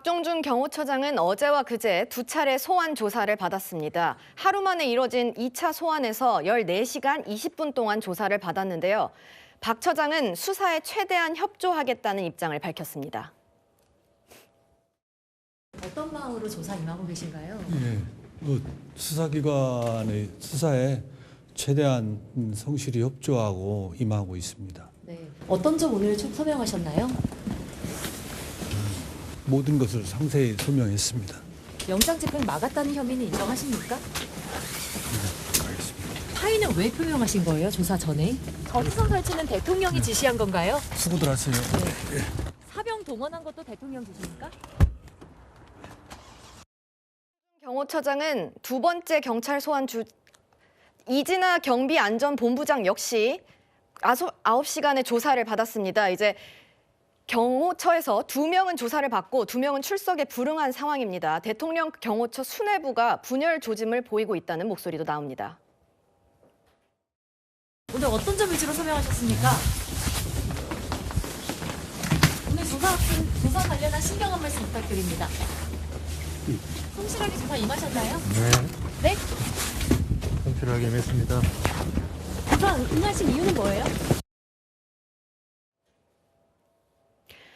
박종준 경호처장은 어제와 그제 두 차례 소환 조사를 받았습니다. 하루 만에 이뤄진 2차 소환에서 14시간 20분 동안 조사를 받았는데요. 박 처장은 수사에 최대한 협조하겠다는 입장을 밝혔습니다. 어떤 마음으로 조사 임하고 계신가요? 수사기관의 수사에 최대한 성실히 협조하고 임하고 있습니다. 네. 어떤 점 오늘 좀 서명하셨나요? 모든 것을 상세히 소명했습니다. 영장 집행 막았다는 혐의는 인정하십니까? 알겠습니다. 파이는 왜 표명하신 거예요? 조사 전에? 전선 설치는 대통령이 지시한 건가요? 수고들 하세요. 네. 사병 동원한 것도 대통령 지시입니까? 경호처장은 두 번째 경찰 소환 이진아 경비안전본부장 역시 9시간의 조사를 받았습니다. 이제 경호처에서 2명은 조사를 받고 2명은 출석에 불응한 상황입니다. 대통령 경호처 수뇌부가 분열 조짐을 보이고 있다는 목소리도 나옵니다. 오늘 어떤 점 위주로 서명하셨습니까? 오늘 조사 관련한 신경 한 말씀 부탁드립니다. 성실하게 조사 임하셨나요? 네, 네? 성실하게 임했습니다. 조사 응하신 이유는 뭐예요?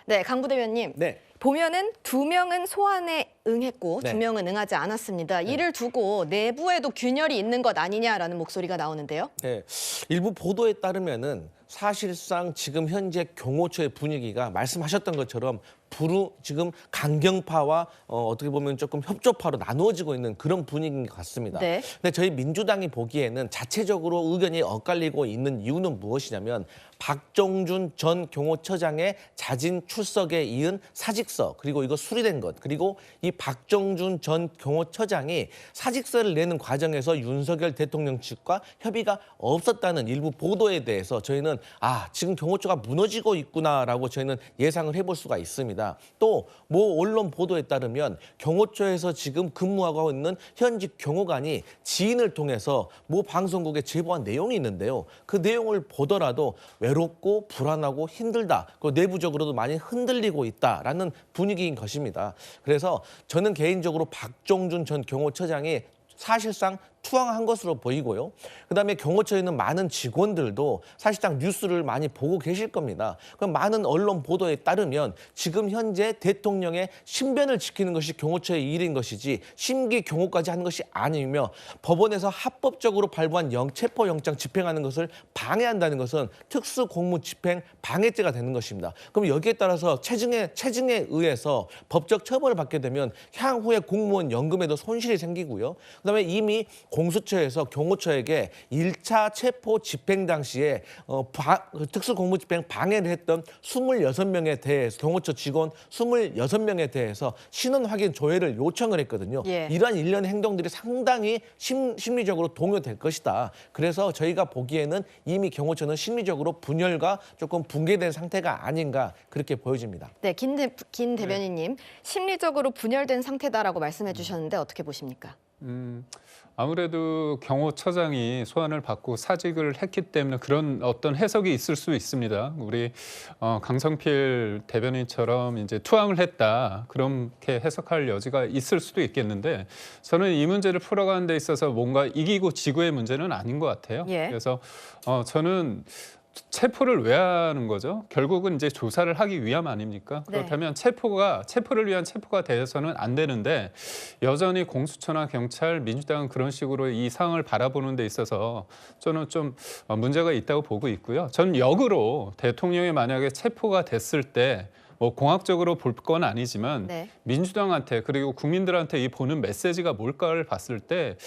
네, 강 부대변님. 네. 보면은 2명은 소환에 응했고 네. 2명은 응하지 않았습니다. 이를 두고 내부에도 균열이 있는 것 아니냐라는 목소리가 나오는데요. 네. 일부 보도에 따르면은 사실상 지금 현재 경호처의 분위기가 말씀하셨던 것처럼 지금 강경파와 어떻게 보면 조금 협조파로 나누어지고 있는 그런 분위기인 것 같습니다. 네. 근데 저희 민주당이 보기에는 자체적으로 의견이 엇갈리고 있는 이유는 무엇이냐면 박종준 전 경호처장의 자진 출석에 이은 사직서 그리고 이거 수리된 것 그리고 이 박종준 전 경호처장이 사직서를 내는 과정에서 윤석열 대통령 측과 협의가 없었다는 일부 보도에 대해서 저희는 지금 경호처가 무너지고 있구나라고 저희는 예상을 해볼 수가 있습니다. 또 모 언론 보도에 따르면 경호처에서 지금 근무하고 있는 현직 경호관이 지인을 통해서 모 방송국에 제보한 내용이 있는데요. 그 내용을 보더라도 외롭고 불안하고 힘들다. 그리고 내부적으로도 많이 흔들리고 있다라는 분위기인 것입니다. 그래서 저는 개인적으로 박종준 전 경호처장이 사실상 투항한 것으로 보이고요. 그다음에 경호처에 있는 많은 직원들도 사실상 뉴스를 많이 보고 계실 겁니다. 그럼 많은 언론 보도에 따르면 지금 현재 대통령의 신변을 지키는 것이 경호처의 일인 것이지 심기 경호까지 하는 것이 아니며 법원에서 합법적으로 발부한 체포영장 집행하는 것을 방해한다는 것은 특수공무집행 방해죄가 되는 것입니다. 그럼 여기에 따라서 체증에 의해서 법적 처벌을 받게 되면 향후에 공무원 연금에도 손실이 생기고요. 그다음에 이미 공수처에서 경호처에게 1차 체포 집행 당시에 특수공무집행 방해를 했던 26명에 대해서 경호처 직원 26명에 대해서 신원 확인 조회를 요청을 했거든요. 예. 이러한 일련의 행동들이 상당히 심리적으로 동요될 것이다. 그래서 저희가 보기에는 이미 경호처는 심리적으로 분열과 조금 붕괴된 상태가 아닌가 그렇게 보여집니다. 네, 김 대변인님. 심리적으로 분열된 상태다라고 말씀해 주셨는데 어떻게 보십니까? 아무래도 경호처장이 소환을 받고 사직을 했기 때문에 그런 어떤 해석이 있을 수 있습니다. 우리 강성필 대변인처럼 이제 투항을 했다 그렇게 해석할 여지가 있을 수도 있겠는데 저는 이 문제를 풀어가는 데 있어서 뭔가 이기고 지고의 문제는 아닌 것 같아요. 예. 그래서 저는 체포를 왜 하는 거죠? 결국은 이제 조사를 하기 위함 아닙니까? 네. 그렇다면 체포를 위한 체포가 돼서는 안 되는데 여전히 공수처나 경찰, 민주당은 그런 식으로 이 상황을 바라보는 데 있어서 저는 좀 문제가 있다고 보고 있고요. 저는 역으로 대통령이 만약에 체포가 됐을 때 뭐 공학적으로 볼 건 아니지만 네. 민주당한테 그리고 국민들한테 이 보는 메시지가 뭘까를 봤을 때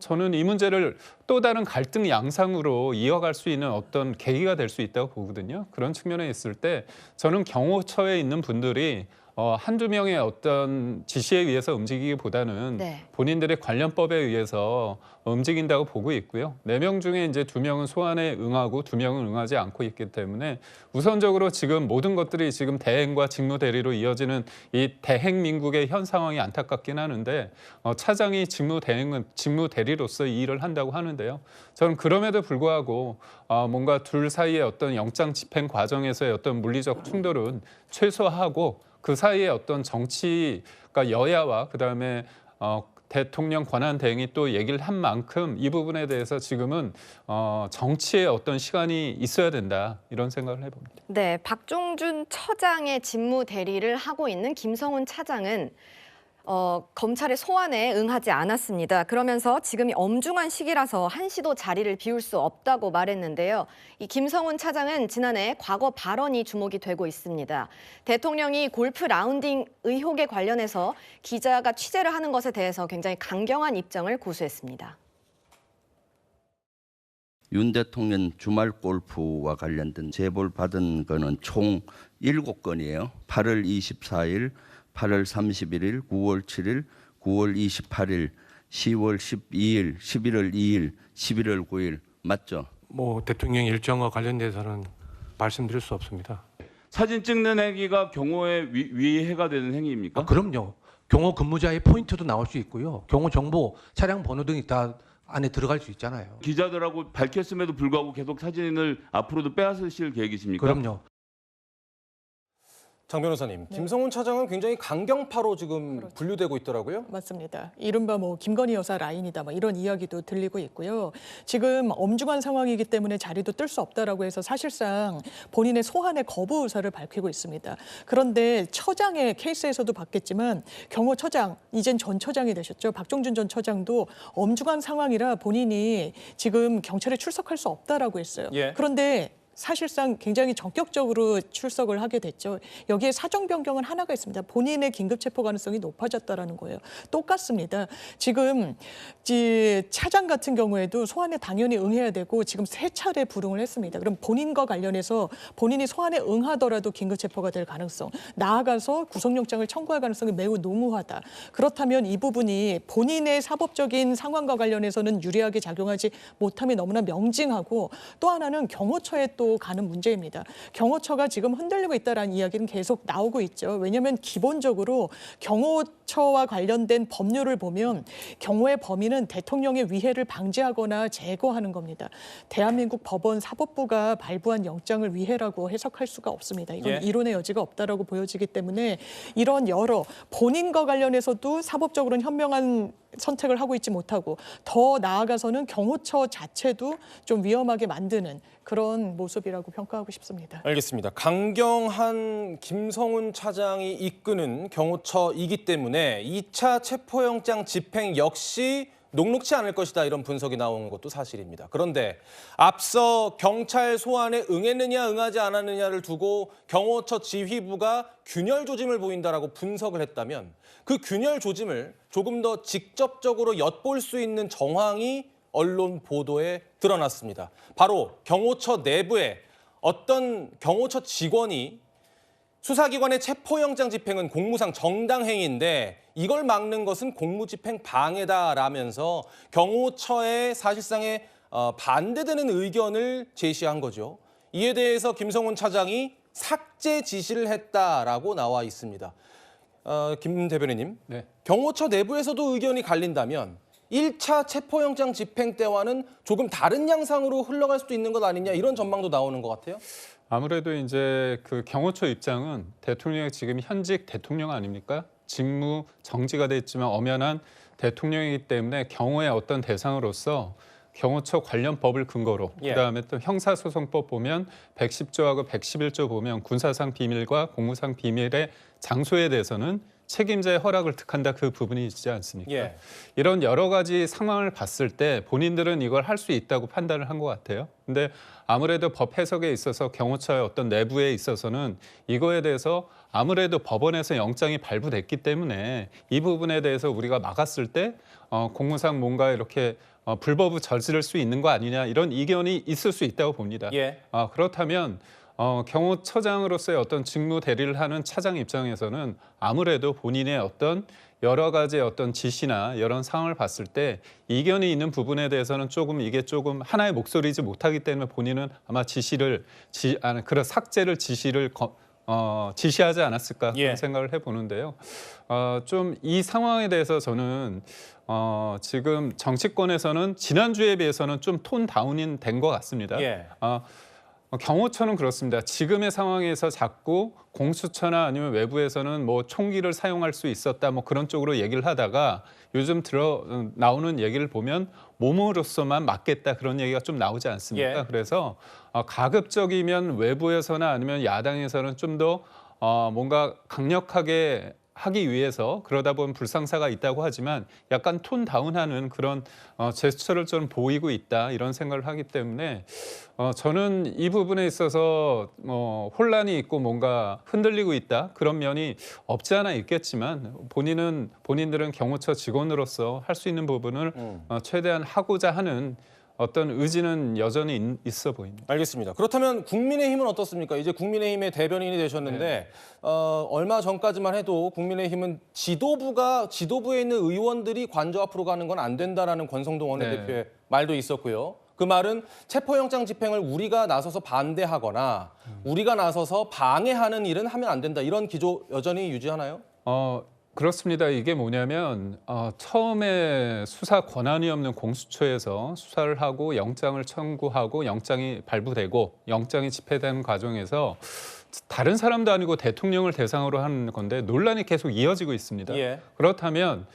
저는 이 문제를 또 다른 갈등 양상으로 이어갈 수 있는 어떤 계기가 될 수 있다고 보거든요. 그런 측면에 있을 때 저는 경호처에 있는 분들이 한두 명의 어떤 지시에 의해서 움직이기보다는 네. 본인들의 관련법에 의해서 움직인다고 보고 있고요. 4명 중에 이제 2명은 소환에 응하고 2명은 응하지 않고 있기 때문에 우선적으로 지금 모든 것들이 지금 대행과 직무 대리로 이어지는 이 대행 민국의 현 상황이 안타깝긴 하는데 차장이 직무 대리로서 이 일을 한다고 하는데요. 저는 그럼에도 불구하고 뭔가 둘 사이의 어떤 영장 집행 과정에서의 어떤 물리적 충돌은 최소화하고 그 사이에 어떤 정치, 그러니까 여야와 그다음에 대통령 권한 대행이 또 얘기를 한 만큼 이 부분에 대해서 지금은 정치의 어떤 시간이 있어야 된다 이런 생각을 해봅니다. 네, 박종준 처장의 직무 대리를 하고 있는 김성훈 차장은 검찰의 소환에 응하지 않았습니다. 그러면서 지금이 엄중한 시기라서 한시도 자리를 비울 수 없다고 말했는데요. 이 김성훈 차장은 지난해 과거 발언이 주목이 되고 있습니다. 대통령이 골프 라운딩 의혹에 관련해서 기자가 취재를 하는 것에 대해서 굉장히 강경한 입장을 고수했습니다. 윤 대통령 주말 골프와 관련된 제보를 받은 거는 총 7건이에요. 8월 24일, 8월 31일, 9월 7일, 9월 28일, 10월 12일, 11월 2일, 11월 9일 맞죠? 뭐 대통령 일정과 관련돼서는 말씀드릴 수 없습니다. 사진 찍는 행위가 경호에 위해가 되는 행위입니까? 그럼요. 경호 근무자의 포인트도 나올 수 있고요. 경호 정보, 차량 번호 등이 다 안에 들어갈 수 있잖아요. 기자들하고 밝혔음에도 불구하고 계속 사진을 앞으로도 빼앗으실 계획이십니까? 그럼요. 장 변호사님, 김성훈 차장은 굉장히 강경파로 지금 분류되고 있더라고요. 맞습니다. 이른바 뭐 김건희 여사 라인이다 뭐 이런 이야기도 들리고 있고요. 지금 엄중한 상황이기 때문에 자리도 뜰 수 없다라고 해서 사실상 본인의 소환의 거부 의사를 밝히고 있습니다. 그런데 처장의 케이스에서도 봤겠지만 경호처장, 이젠 전 처장이 되셨죠. 박종준 전 처장도 엄중한 상황이라 본인이 지금 경찰에 출석할 수 없다라고 했어요. 예. 그런데 사실상 굉장히 전격적으로 출석을 하게 됐죠. 여기에 사정 변경은 하나가 있습니다. 본인의 긴급 체포 가능성이 높아졌다라는 거예요. 똑같습니다. 지금 차장 같은 경우에도 소환에 당연히 응해야 되고 지금 3차례 불응을 했습니다. 그럼 본인과 관련해서 본인이 소환에 응하더라도 긴급 체포가 될 가능성, 나아가서 구속영장을 청구할 가능성이 매우 농후하다. 그렇다면 이 부분이 본인의 사법적인 상황과 관련해서는 유리하게 작용하지 못함이 너무나 명징하고, 또 하나는 경호처에 또 가는 문제입니다. 경호처가 지금 흔들리고 있다라는 이야기는 계속 나오고 있죠. 왜냐하면 기본적으로 경호처와 관련된 법률을 보면 경호의 범위는 대통령의 위해를 방지하거나 제거하는 겁니다. 대한민국 법원 사법부가 발부한 영장을 위해라고 해석할 수가 없습니다. 이건 예. 이론의 여지가 없다라고 보여지기 때문에 이런 여러 본인과 관련해서도 사법적으로는 현명한 선택을 하고 있지 못하고, 더 나아가서는 경호처 자체도 좀 위험하게 만드는 그런 모습이라고 평가하고 싶습니다. 알겠습니다. 강경한 김성훈 차장이 이끄는 경호처이기 때문에 2차 체포영장 집행 역시 녹록치 않을 것이다, 이런 분석이 나오는 것도 사실입니다. 그런데 앞서 경찰 소환에 응했느냐 응하지 않았느냐를 두고 경호처 지휘부가 균열 조짐을 보인다라고 분석을 했다면, 그 균열 조짐을 조금 더 직접적으로 엿볼 수 있는 정황이 언론 보도에 드러났습니다. 바로 경호처 내부에 어떤 경호처 직원이 수사기관의 체포영장 집행은 공무상 정당행위인데 이걸 막는 것은 공무집행 방해다라면서 경호처에 사실상의 반대되는 의견을 제시한 거죠. 이에 대해서 김성훈 차장이 삭제 지시를 했다라고 나와 있습니다. 김 대변인님, 네. 경호처 내부에서도 의견이 갈린다면 1차 체포영장 집행 때와는 조금 다른 양상으로 흘러갈 수도 있는 것 아니냐, 이런 전망도 나오는 것 같아요. 아무래도 이제 그 경호처 입장은 대통령이 지금 현직 대통령 아닙니까? 직무 정지가 됐지만 엄연한 대통령이기 때문에 경호의 어떤 대상으로서 경호처 관련 법을 근거로, 예. 그다음에 또 형사소송법 보면 110조하고 111조 보면 군사상 비밀과 공무상 비밀의 장소에 대해서는 책임자의 허락을 득한다, 그 부분이 있지 않습니까? 예. 이런 여러 가지 상황을 봤을 때 본인들은 이걸 할 수 있다고 판단을 한 것 같아요. 근데 아무래도 법 해석에 있어서 경호처의 어떤 내부에 있어서는 이거에 대해서 아무래도 법원에서 영장이 발부됐기 때문에 이 부분에 대해서 우리가 막았을 때 공무상 뭔가 이렇게 불법을 저지를 수 있는 거 아니냐, 이런 이견이 있을 수 있다고 봅니다. 예. 그렇다면 경호처장으로서의 어떤 직무 대리를 하는 차장 입장에서는 아무래도 본인의 어떤 여러 가지 어떤 지시나 이런 상황을 봤을 때 이견이 있는 부분에 대해서는 이게 조금 하나의 목소리지 못하기 때문에 본인은 아마 그런 삭제를 지시하지 않았을까, 그런 예. 생각을 해보는데요. 좀 이 상황에 대해서 저는 지금 정치권에서는 지난주에 비해서는 좀 톤 다운이 된 것 같습니다. 예. 경호처는 그렇습니다. 지금의 상황에서 자꾸 공수처나 아니면 외부에서는 뭐 총기를 사용할 수 있었다 뭐 그런 쪽으로 얘기를 하다가 요즘 나오는 얘기를 보면 몸으로서만 막겠다 그런 얘기가 좀 나오지 않습니까? 예. 그래서 가급적이면 외부에서나 아니면 야당에서는 좀 더 뭔가 강력하게 하기 위해서 그러다 보면 불상사가 있다고 하지만 약간 톤 다운하는 그런 제스처를 좀 보이고 있다 이런 생각을 하기 때문에 저는 이 부분에 있어서 혼란이 있고 뭔가 흔들리고 있다 그런 면이 없지 않아 있겠지만 본인들은 경호처 직원으로서 할 수 있는 부분을 최대한 하고자 하는 어떤 의지는 여전히 있어 보입니다. 알겠습니다. 그렇다면 국민의힘은 어떻습니까? 이제 국민의힘의 대변인이 되셨는데 얼마 전까지만 해도 국민의힘은 지도부에 있는 의원들이 관저 앞으로 가는 건 안 된다라는 권성동 원내대표의 말도 있었고요. 그 말은 체포영장 집행을 우리가 나서서 반대하거나 우리가 나서서 방해하는 일은 하면 안 된다. 이런 기조 여전히 유지하나요? 그렇습니다. 이게 뭐냐면 처음에 수사 권한이 없는 공수처에서 수사를 하고 영장을 청구하고 영장이 발부되고 영장이 집행되는 과정에서 다른 사람도 아니고 대통령을 대상으로 하는 건데 논란이 계속 이어지고 있습니다. 예. 그렇다면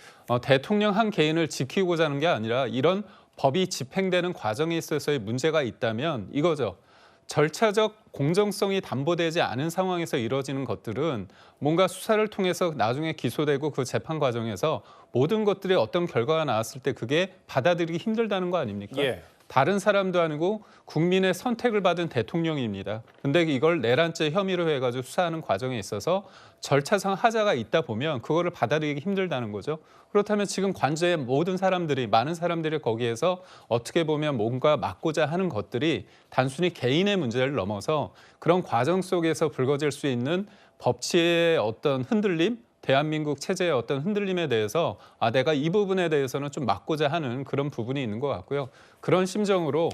대통령 한 개인을 지키고자 하는 게 아니라 이런 법이 집행되는 과정에 있어서의 문제가 있다면 이거죠. 절차적 공정성이 담보되지 않은 상황에서 이루어지는 것들은 뭔가 수사를 통해서 나중에 기소되고 그 재판 과정에서 모든 것들이 어떤 결과가 나왔을 때 그게 받아들이기 힘들다는 거 아닙니까? 예. 다른 사람도 아니고 국민의 선택을 받은 대통령입니다. 근데 이걸 내란죄 혐의로 해가지고 수사하는 과정에 있어서 절차상 하자가 있다 보면 그거를 받아들이기 힘들다는 거죠. 그렇다면 지금 관저의 모든 사람들이 많은 사람들이 거기에서 어떻게 보면 뭔가 막고자 하는 것들이 단순히 개인의 문제를 넘어서 그런 과정 속에서 불거질 수 있는 법치의 어떤 흔들림, 대한민국 체제의 어떤 흔들림에 대해서 내가 이 부분에 대해서는 좀 막고자 하는 그런 부분이 있는 것 같고요. 그런 심정으로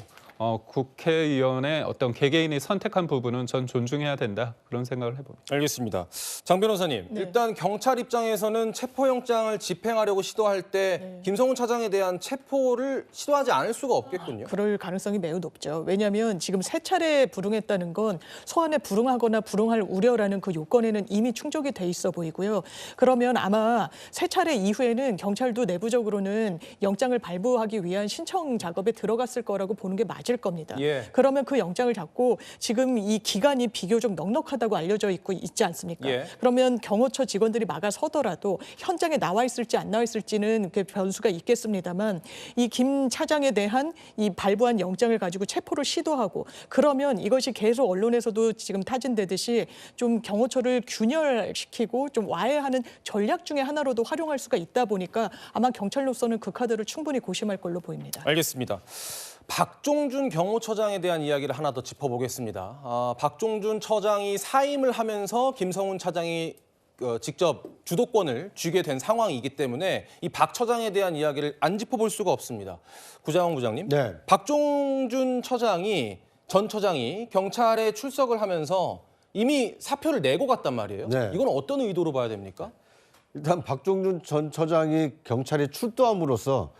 국회의원의 어떤 개개인이 선택한 부분은 전 존중해야 된다 그런 생각을 해봅니다. 알겠습니다. 장 변호사님, 네. 일단 경찰 입장에서는 체포영장을 집행하려고 시도할 때 김성훈 차장에 대한 체포를 시도하지 않을 수가 없겠군요. 그럴 가능성이 매우 높죠. 왜냐하면 지금 3차례 불응했다는 건 소환에 불응하거나 불응할 우려라는 그 요건에는 이미 충족이 돼 있어 보이고요. 그러면 아마 3차례 이후에는 경찰도 내부적으로는 영장을 발부하기 위한 신청 작업에 들어갔을 거라고 보는 게 맞을 겁니다. 예. 그러면 그 영장을 잡고 지금 이 기간이 비교적 넉넉하다고 알려져 있지 않습니까? 예. 그러면 경호처 직원들이 막아서더라도 현장에 나와 있을지 안 나와 있을지는 그 변수가 있겠습니다만 이 김 차장에 대한 이 발부한 영장을 가지고 체포를 시도하고 그러면 이것이 계속 언론에서도 지금 타진되듯이 좀 경호처를 균열시키고 좀 와해하는 전략 중에 하나로도 활용할 수가 있다 보니까 아마 경찰로서는 그 카드를 충분히 고심할 걸로 보입니다. 알겠습니다. 박종준 경호처장에 대한 이야기를 하나 더 짚어보겠습니다. 박종준 처장이 사임을 하면서 김성훈 차장이 직접 주도권을 쥐게 된 상황이기 때문에 이 박 처장에 대한 이야기를 안 짚어볼 수가 없습니다. 구자원 부장님, 네. 박종준 전 처장이 경찰에 출석을 하면서 이미 사표를 내고 갔단 말이에요. 네. 이건 어떤 의도로 봐야 됩니까? 일단 박종준 전 처장이 경찰에 출두함으로써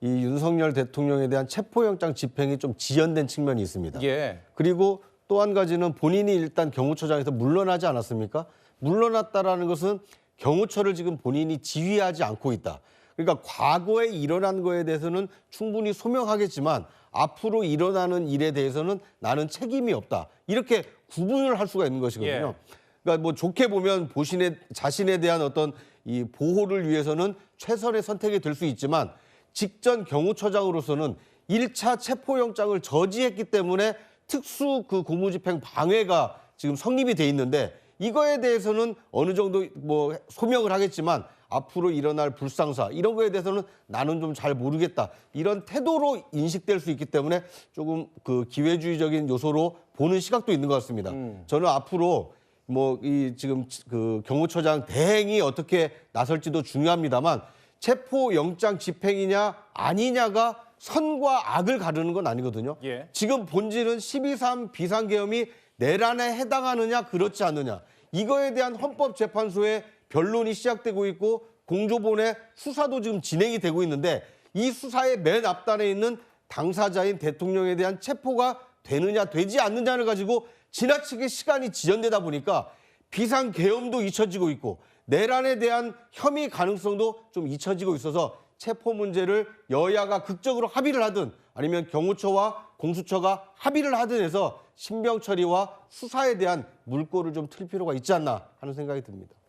이 윤석열 대통령에 대한 체포영장 집행이 좀 지연된 측면이 있습니다. 예. 그리고 또 한 가지는 본인이 일단 경호처장에서 물러나지 않았습니까? 물러났다라는 것은 경호처를 지금 본인이 지휘하지 않고 있다. 그러니까 과거에 일어난 거에 대해서는 충분히 소명하겠지만 앞으로 일어나는 일에 대해서는 나는 책임이 없다. 이렇게 구분을 할 수가 있는 것이거든요. 그러니까 뭐 좋게 보면 자신에 대한 어떤 이 보호를 위해서는 최선의 선택이 될 수 있지만 직전 경호처장으로서는 1차 체포영장을 저지했기 때문에 특수 그 고무집행 방해가 지금 성립이 돼 있는데 이거에 대해서는 어느 정도 뭐 소명을 하겠지만 앞으로 일어날 불상사 이런 거에 대해서는 나는 좀 잘 모르겠다. 이런 태도로 인식될 수 있기 때문에 조금 그 기회주의적인 요소로 보는 시각도 있는 것 같습니다. 저는 앞으로 뭐 이 지금 그 경호처장 대행이 어떻게 나설지도 중요합니다만 체포영장 집행이냐 아니냐가 선과 악을 가르는 건 아니거든요. 예. 지금 본질은 12.3 비상계엄이 내란에 해당하느냐 그렇지 않느냐. 이거에 대한 헌법재판소의 변론이 시작되고 있고 공조본의 수사도 지금 진행이 되고 있는데 이 수사의 맨 앞단에 있는 당사자인 대통령에 대한 체포가 되느냐 되지 않느냐를 가지고 지나치게 시간이 지연되다 보니까 비상계엄도 잊혀지고 있고 내란에 대한 혐의 가능성도 좀 잊혀지고 있어서 체포 문제를 여야가 극적으로 합의를 하든 아니면 경호처와 공수처가 합의를 하든 해서 신병 처리와 수사에 대한 물꼬를 좀 틀 필요가 있지 않나 하는 생각이 듭니다.